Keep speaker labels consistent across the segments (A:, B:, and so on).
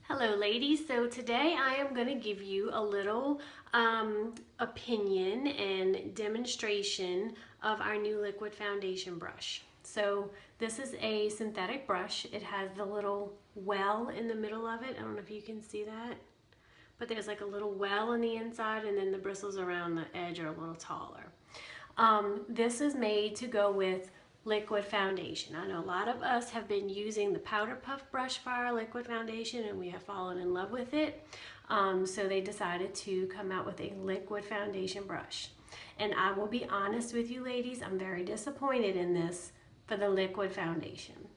A: Hello ladies, so today I am going to give you a little opinion and demonstration of our new liquid foundation brush. So this is a synthetic brush. It has the little well in the middle of it. I don't know if you can see that, but there's like a little well on the inside and then the bristles around the edge are a little taller. This is made to go with liquid foundation. I know a lot of us have been using the powder puff brush for our liquid foundation and we have fallen in love with it. So they decided to come out with a liquid foundation brush. And I will be honest with you ladies, I'm very disappointed in this for the liquid foundation.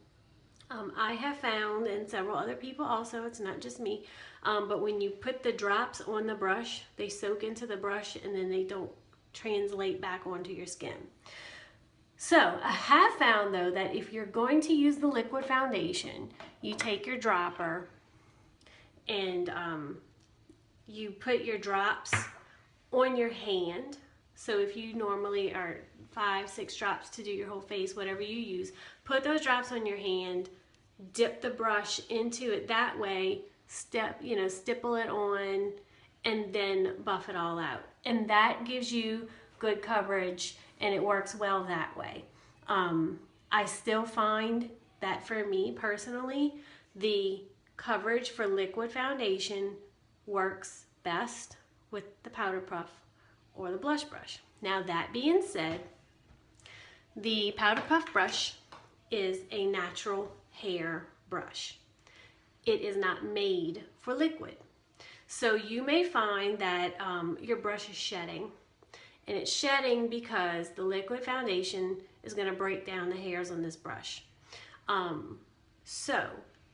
A: I have found, and several other people also, it's not just me, but when you put the drops on the brush, they soak into the brush and then they don't translate back onto your skin. So I have found though that if you're going to use the liquid foundation, you take your dropper and you put your drops on your hand. So if you normally are 5-6 drops to do your whole face, whatever you use, put those drops on your hand, dip the brush into it that way, stipple it on, and then buff it all out. And that gives you good coverage and it works well that way. I still find that for me personally, the coverage for liquid foundation works best with the powder puff or the blush brush. Now that being said, the powder puff brush is a natural hair brush. It is not made for liquid. So you may find that your brush is shedding. And it's shedding because the liquid foundation is going to break down the hairs on this brush. So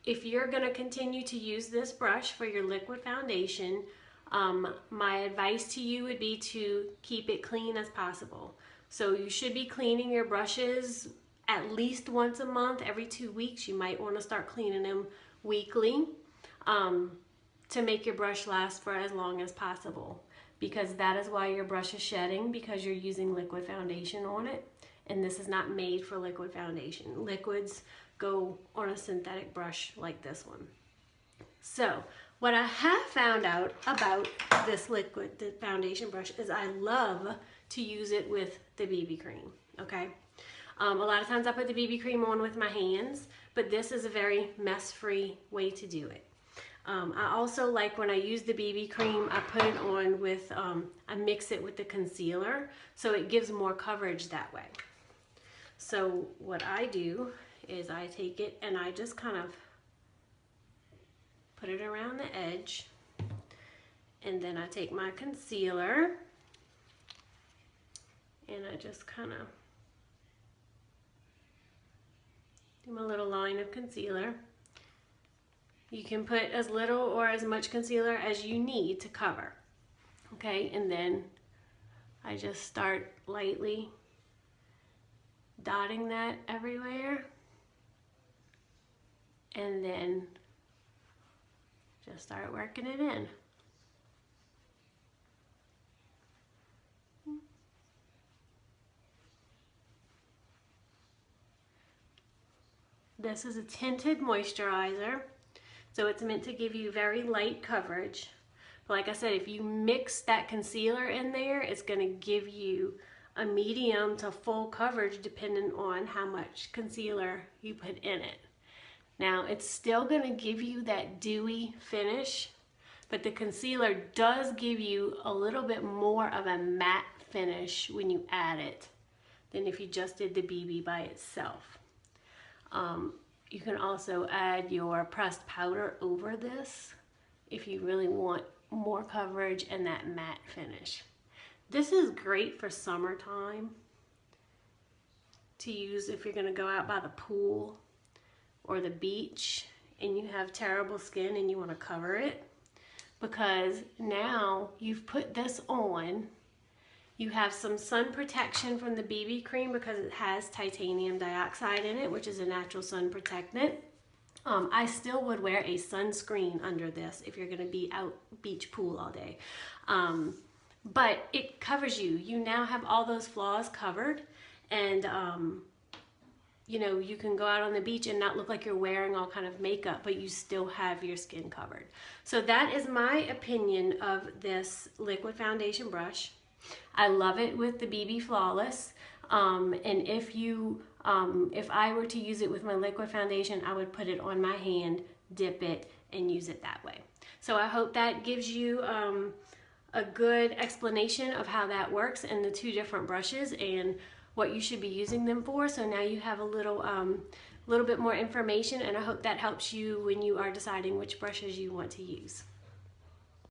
A: if you're going to continue to use this brush for your liquid foundation, my advice to you would be to keep it clean as possible. So you should be cleaning your brushes at least once a month, every 2 weeks. You might want to start cleaning them weekly to make your brush last for as long as possible. Because that is why your brush is shedding, because you're using liquid foundation on it. And this is not made for liquid foundation. Liquids go on a synthetic brush like this one. So what I have found out about this liquid foundation brush is I love to use it with the BB cream, okay? A lot of times I put the BB cream on with my hands, but this is a very mess-free way to do it. I also like when I use the BB cream, I put it on with, I mix it with the concealer, so it gives more coverage that way. So what I do is I take it and I just kind of put it around the edge, and then I take my concealer and I just kind of do my little line of concealer. You can put as little or as much concealer as you need to cover, okay? And then I just start lightly dotting that everywhere, and then just start working it in. This is a tinted moisturizer. So it's meant to give you very light coverage. But like I said, if you mix that concealer in there, it's going to give you a medium to full coverage depending on how much concealer you put in it. Now it's still going to give you that dewy finish, but the concealer does give you a little bit more of a matte finish when you add it than if you just did the BB by itself. You can also add your pressed powder over this if you really want more coverage and that matte finish. This is great for summertime to use if you're going to go out by the pool or the beach and you have terrible skin and you want to cover it, because now you've put this on. You have some sun protection from the BB cream because it has titanium dioxide in it, which is a natural sun protectant. I still would wear a sunscreen under this if you're going to be out beach pool all day. But it covers you. You now have all those flaws covered, and you know, you can go out on the beach and not look like you're wearing all kind of makeup, but you still have your skin covered. So that is my opinion of this liquid foundation brush. I love it with the BB Flawless. And if I were to use it with my liquid foundation, I would put it on my hand, dip it, and use it that way. So I hope that gives you a good explanation of how that works and the two different brushes and what you should be using them for. So now you have a little bit more information, and I hope that helps you when you are deciding which brushes you want to use.